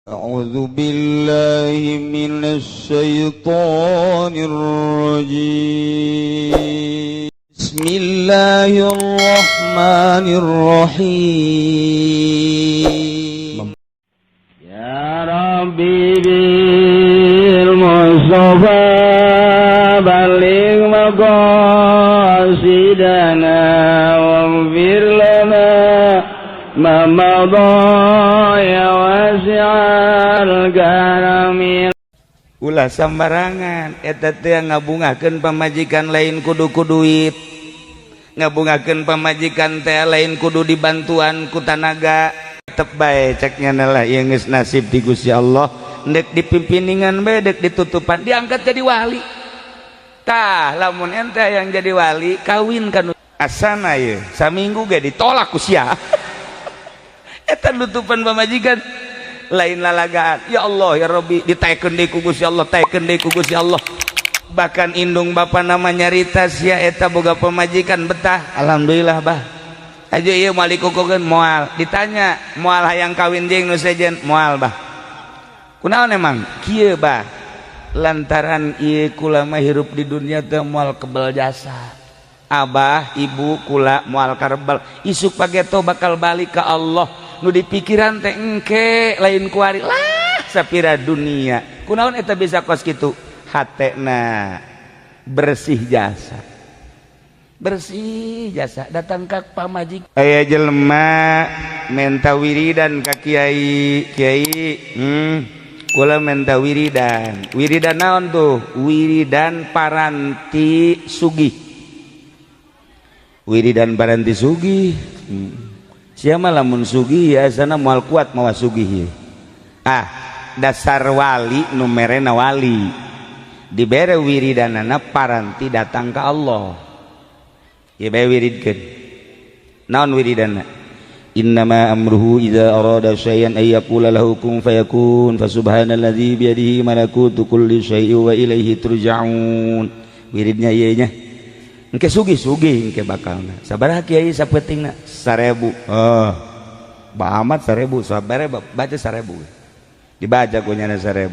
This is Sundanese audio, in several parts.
أعوذ بالله من الشيطان الرجيم بسم الله الرحمن الرحيم يا ربي بالمصطفى بلغ مقاصدنا واغفر لنا ما مضى ya wasi'al karamil. Ulah sambarangan eta teh ngabungakeun pamajikan lain kudu ku duit, ngabungakeun pamajikan teh lain kudu dibantuan ku tanaga. Tetep bae ceknya lah ieu geus nasib di Gusti Allah, ndek dipimpiningan bae dek ditutupan diangkat jadi wali. Tah lamun ente yang jadi wali kawin kan asana ieu saminggu ge ditolak ku sia. Eta nutupan pamajikan lain lalagaan. Ya Allah ya Rabbi ditaekeun deui ku Gusti Allah, taekeun deui ku Gusti Allah. Bahkan indung bapa nama nyarita sia eta boga pamajikan betah. Alhamdulillah bah. Aja ieu moal dikukukeun moal. Ditanya moal hayang kawin jeung nu sejen moal bah. Kunaon emang? Kieu bah. Lantaran ieu kula mah hirup di dunia teh moal kebal jasa. Abah, ibu, kula moal karebal. Isuk pageto bakal balik ka Allah. Nu dipikiran teh engke lain kuari lah sapira dunia. Kunaon eta bisa kos kitu? Hatena bersih jasa. Bersih jasa datang ka pamajik. Aya jelema menta wiridan ka kiai. Kula menta wiridan. Wiridan naon tuh? Wiridan paranti sugih. Wiridan paranti sugih. Siapa lamun sugih ya sana moal kuat mawa sugih. Dasar wali numerena wali. Dibere wiridanana paranti datang ke Allah. Ya bae wiridkeun. Naon wiridana? Innama amruhu idza arada syai'an ay yaqula lahu kun fayakun fasubhanalladzi biyadihi malakutu kulli syai'in wa ilaihi turja'un. Wiridnya ieu nya. Engke sugih-sugih engke bakalna. Sabaraha kiai sapetingna? 1000. Ba amat 1000 sabare baca 1000. Dibaca kunyana 1000.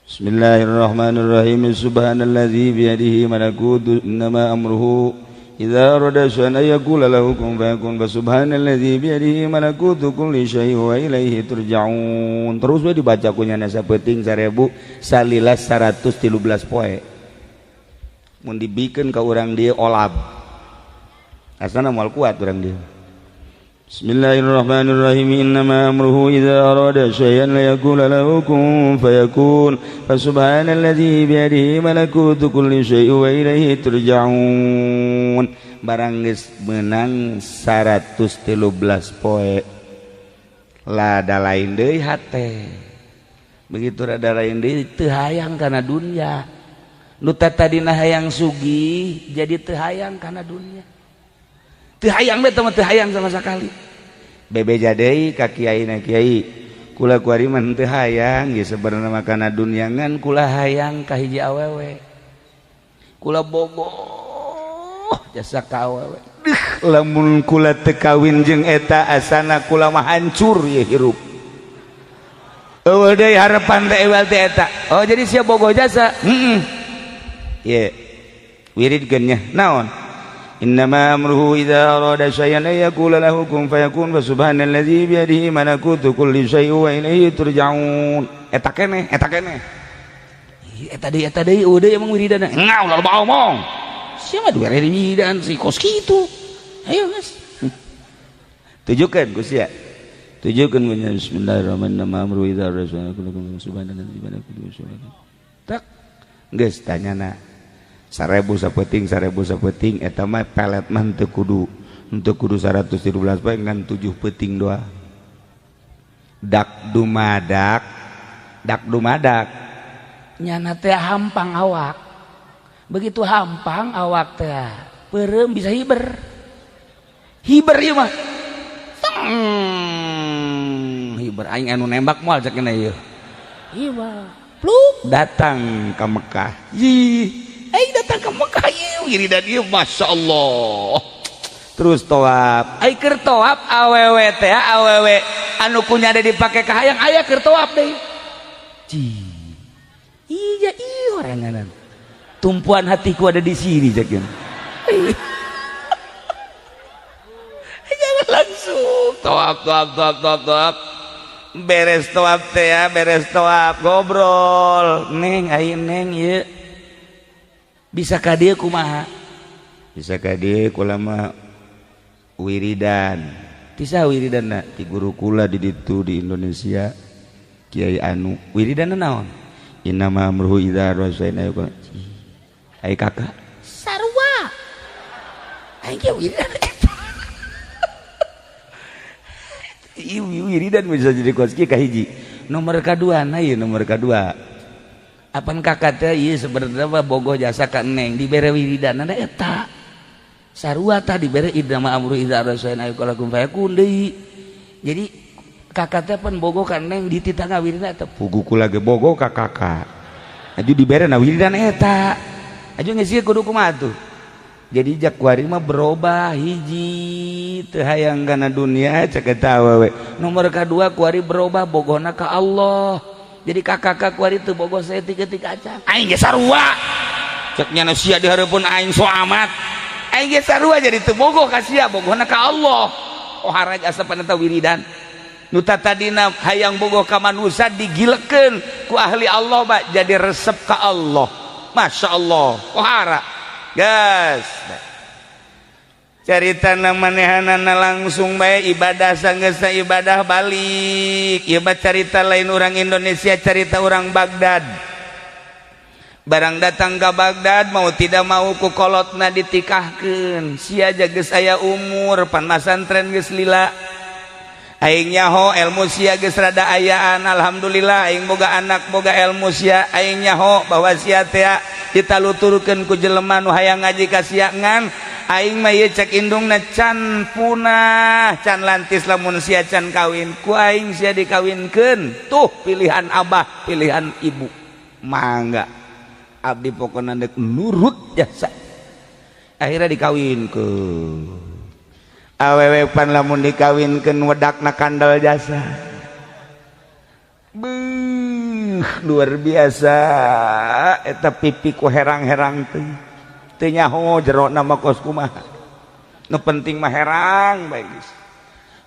Bismillahirrahmanirrahim. Subhanalladzi biyadihi malakutu innama amruhu idza arada syai'an yaqula lahu kun fayakun fasubhanalladzi biyadihi malakutu kulli syai'in wa ilaihi turja'un. Terus we dibaca kunyana sapeting 1000 salila 113 poe. Mun dibikeun ka urang dieu olab asana moal kuat urang dieu. Bismillahirrahmanirrahim. Innama amruhu idza arada syai'an la yaqula lahu kun fayakun fasubhanalladzi biyadihi malakutu kulli syai'in wa ilaihi turja'un. Barang geus meunang 113 poe lada lain deui hate. Begitu rada lain deui teu hayang kana dunya. Nu tadina hayang sugih jadi teu hayang kana dunia. Teu hayang teh teu hayang sama sekali. Bebeja deui ka kiaina kiai. Kula kuari mah teu hayang ge sabarna mah kana dunia ngan kula hayang ka hiji awewe. Kula bogoh jasa ka awewe. Lamun kula teu kawin jeung eta asana kula mah hancur ye hirup. Eueuh deui harapan teh ewal teh eta. Oh jadi sia bogoh jasa. Ya, wiridkeun nya naon? Innama amruhu idza arada syai'an ay yaqula lahu kun fayakun fasubhanalladzi biyadihi malakutu kulli syai'in wa ilaihi turja'un. Eta keneh. Eta deui udah emang wiridana. Ngau loba omong. Sia mah dua wiridan si kos kitu. Ayo geus. Tujukeun ku sia. Tujukeun ku nya bismillahirrahmanirrahim. Amruhu idza arada syai'an yaqulu subhanalladzi malakutu tak geus tanyana 1000 sapeting eta mah pelet mah teu kudu 113 poe ngan 7 peuting doang. Dak dumadak nyana teh hampang awak. Begitu hampang awak teh peureum bisa hiber ieu mah. Hiber aing anu nembak moal cek kena ieu. Ieu mah pluk datang ke Mekah. Aing datang ke Mekah ieu wiridan ieu masyaallah. Terus tawaf. Ai keur tawaf awewe teh awewe anu kunya ada dipakai ke hayang aya keur tawaf deui iya oranganan tumpuan hatiku ada di sini cekeun jangan langsung tawaf beres tawaf teh ya beres tawaf ngobrol neng ayeuna neng ieu bisa ka dieu kumaha bisa ka dieu kula mah wiridan tisa wiridanna ti guru kula di ditu di Indonesia Kiai Anu wiridanna naon innama amruhu idza rasaina ai kakak sarua ai ge wiridan wiridan bisa jadi koski kahiji nomor kedua nah ieu nomor kedua apan kakak teh ieu sebenarnya bogoh jasa ka neng dibere wiridanna eta sarua tadi dibere idama amru idza rasaina ayqalakum fayakun deui jadi kakak teh pan bogoh ka neng di titangga wiridan eta pugu kula ge bogoh ka kakak aju dibere na wiridan eta aju geus kudu kumaha tuh jadi jak kuari mah berubah hiji teu hayang kana dunia cek eta awewe nomor kadua kuari berubah bogohna ka Allah jadi kakak kuari teu bogoh saeutik-eutik acan aing ge sarua cek nya sia di hareupeun aing so amat aing ge sarua jadi teu bogoh ka sia bogohna ka Allah oh haraj asapan eta wiridan nu tadina hayang bogoh ka manusia digilekeun ku ahli Allah Pak jadi resep ka Allah Masya Allah oh hara gas carita manehanana langsung bae ibadah sanggeusna ibadah balik ieu carita lain orang Indonesia carita orang Baghdad barang datang ke Baghdad mau tidak mau ku kolotna ditikahkeun sia aja geus aya umur pan masantren geus lila aing nyaho ilmu sia geus rada ayaan alhamdulillah aing boga anak boga ilmu sia aing nyaho bahwa sia teh ditaluturkeun ku jelema nu hayang ngaji ka sia ngan aing mah ieu cek indungna can punah can lantis lamun sia can kawin ku aing sia dikawinkeun tuh pilihan abah pilihan ibu mangga abdi pokona deuk nurut jasa akhirnya dikawinkeun awewe pan lamun dikawinkeun wedakna kandal jasa luar biasa eta pipi ku herang-herang teu nyaho jero nama kos kumaha nu penting mah herang bae geus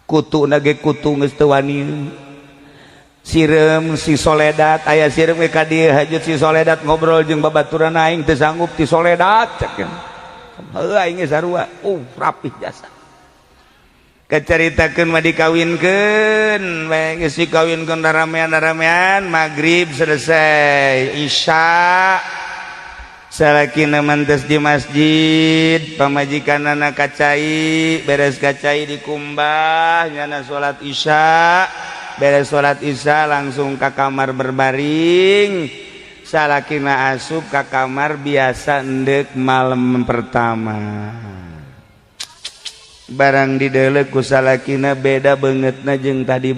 kutuna ge kutu geus teu wani sireum si Soledad aya sireum ge ka dieu hajut si Soledad ngobrol jeung babaturan aing teu sanggup ti Soledad cek heuh aing ge sarua rapih jasa kacaritakeun mah dikawinkeun bae geus dikawinkeun ramean maghrib selesai isya salakina mantes di masjid pamajikanana kacai beres kacai dikumbah nyana salat isya beres salat isya langsung ka kamar berbaring salakina asup ka kamar biasa endek malam pertama barang dideuleu ku salakina beda beungeutna jeung tadi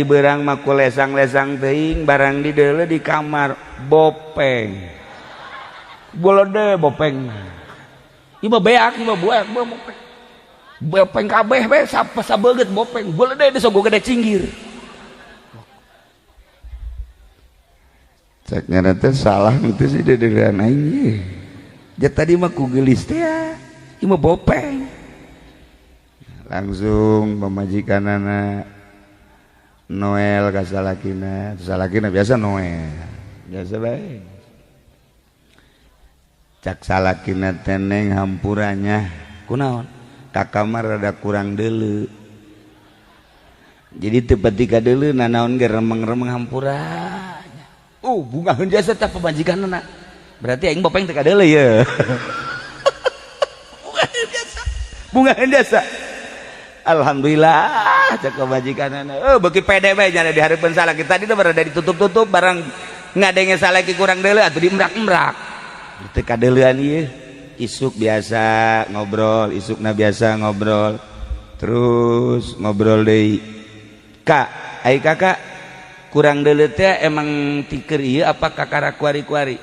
beurang mah ku lesang-lesang teuing barang dideuleu di kamar bopeng bolode bopeng ieu mah beak ieu mah buak bopeng kabeh we sabeget bopeng bolode deus ogo gede cinggir cek nyana teh salah itu sih dedegan aing ye ja tadi mah ku geulis teh ieu mah bopeng langsung pamajikanana Noel ka salakina biasa Noel biasa bae cak salakina teneng hampuranya kunaon ka kamar rada kurang deuleu jadi teu pati ka deuleu nanaon ge remeng-remeng hampuranya bungaheun jasa tah pamajikanana berarti aing bopeng teu ka deuleu ye bungaheun jasa alhamdulillah cek pamajikanana beuki pede bae nya di hareupeun salaki tadi teh berada ditutup-tutup barang ngadenge salaki kurang deuleu atuh diemrak-emrak teu ka deuleuan ieu isuk biasa ngobrol isukna biasa ngobrol terus ngobrol deui kak ai kakak kurang deuleu teh emang ti keur ieu apa kakara kuari-kuari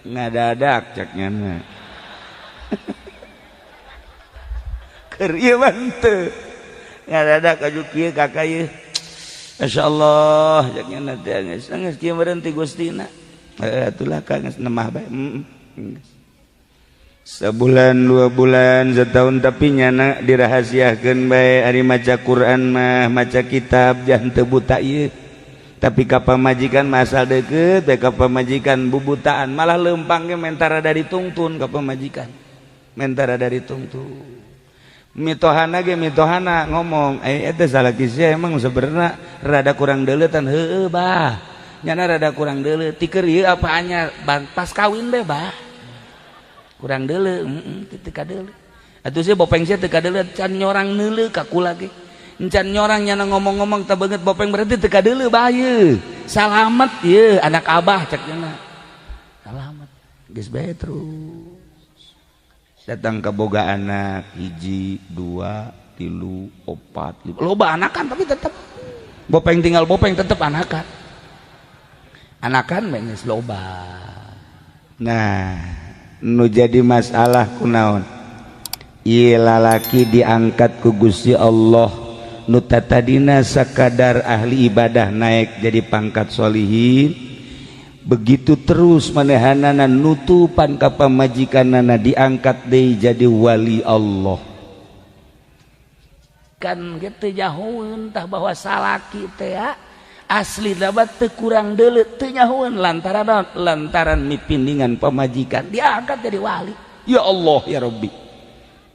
ngadadak ceknya na keur ieu mah teu ngarada kaju kieu kakak ieu masyaallah jaknya nanti geus kieu berhenti gustina atulah ka geus nemah bae sebulan 2 bulan setahun tapi nyana dirahasiakeun bae ari maca Quran mah maca kitab jangan teu buta ieu tapi ka pamajikan masal deukeut bae ka pamajikan bubutaan malah leumpang ge mentara dari tungtun ka pamajikan mentara dari tungtun mitohana ge mitohana ngomong eta salaki sia emang sebenarnya rada kurang deuleutan heueuh bah nyana rada kurang deuleut ti keur ieu apa anyar pas kawin bae bah kurang deuleu teu kadeuleu atuh sia bopeng sia teu kadeuleu can nyorang neuleu ka kula ge encan nyorang nyana ngomong-ngomong teu beungeut bopeng berarti teu kadeuleu bah ieu salamet ieu anak abah cek nyana salamet geus bae terus datang ke boga anak 1 2 3 4 5 loba anakan tapi tetep bopeng tinggal bopeng tetep anakan geus loba nah nu jadi masalah kunaon ieu lalaki diangkat ku Gusti Allah nu tadina sakadar ahli ibadah naik jadi pangkat sholihin begitu terus manehanana nutupan ka pamajikanana diangkat deui jadi wali Allah kan kitu jahoeun tah bahwa salaki teh asli dapat teu kurang deuleu teu nyahoeun lantaran mipindingan pamajikan diangkat jadi wali ya Allah ya Rabbi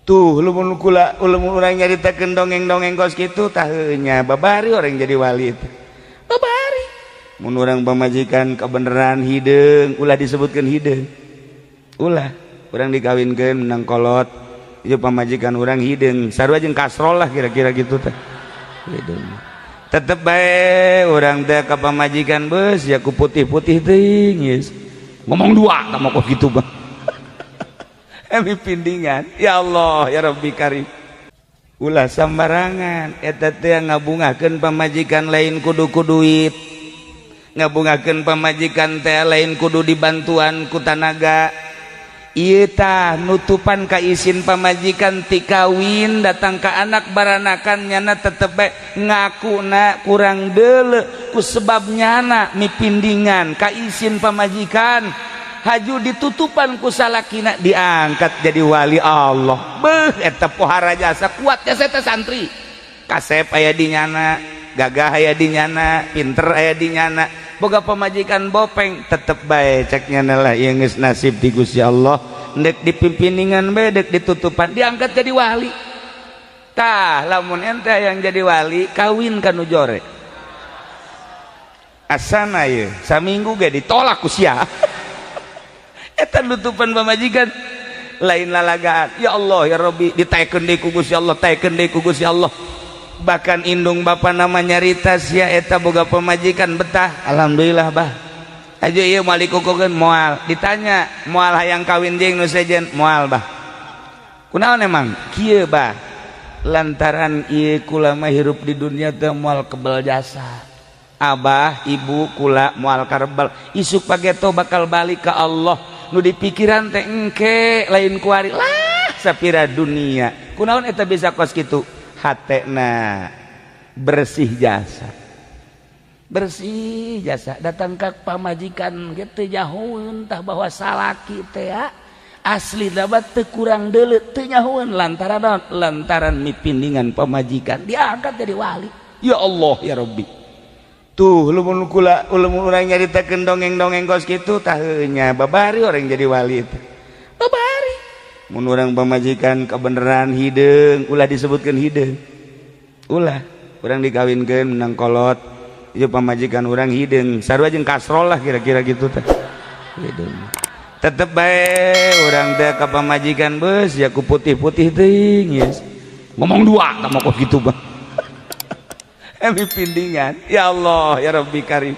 tuh lamun urang nyaritakeun dongeng-dongeng kos kitu tah nya babari orang jadi wali teh babari mun urang pamajikan kebenaran hideung ulah disebutkeun hideung ulah urang dikawinkeun menang kolot ieu pamajikan urang hideung sarua jeung kasrol lah kira-kira gitu teh hideung tetep bae urang teh ka pamajikan beus ya ku putih-putih teuing geus ngomong dua tah kok kitu bang emi pindingan ya Allah ya Rabbi karim ulah sambarangan eta teh ngabungakeun pamajikan lain kudu ku duit ngabungakeun pamajikan teh lain kudu dibantuan ku tanaga ieu tah nutupan ka izin pamajikan ti kawin datang ka anak baranakan nyana tetep bae ngakuna kurang deuleu ku sebab nyana mipindingan ka izin pamajikan haju ditutupan ku salakina diangkat jadi wali Allah beuh eta pohara jasa kuat jasa eta santri kasep aya di nyana gagah aya di nyana pinter aya di nyana boga pamajikan bopeng tetep bae cek nyana lah ieu geus nasib di Gusti Allah dek dipimpiningan bae dek ditutupan diangkat jadi wali tah lamun ente yang jadi wali kawin ka nu jore asana ieu saminggu ge ditolak ku sia eta nutupan pamajikan lain lalagaan ya Allah ya Rabbi ditaekeun deui ku Gusti Allah taekeun deui ku Gusti Allah bahkan indung bapa nama nyarita sia eta boga pamajikan betah alhamdulillah bah aja ieu moal dikukukeun moal ditanya moal hayang kawin jeung nu sejen moal bah kunaon emang kieu bah lantaran ieu kula mah hirup di dunia teh moal kebal jasa abah ibu kula moal karebal isuk pageto bakal balik ka Allah nu dipikiran teh engke lain kuari lah sapira dunia kunaon eta bisa kos kitu hatena bersih jasa datang ka pamajikan kitu jahoeun tah bahwa salaki teh asli dapat teu kurang deuleu teu nyahoeun lantaran mipindingan pamajikan diangkat jadi wali ya Allah ya Rabbi tuh lamun urang nyaritakeun dongeng-dongeng kos kitu tah nya babari orang jadi wali teh babari mun urang pamajikan kebenaran hideung ulah disebutkeun hideung ulah urang dikawinkeun menang kolot ieu pamajikan urang hideung sarua jeung kasrol lah kira-kira gitu teh hideung tetep bae urang teh ka pamajikan beus ya ku putih-putih teuing geus ngomong dua tah kok kitu bang emi pindingan ya Allah ya Rabbi karim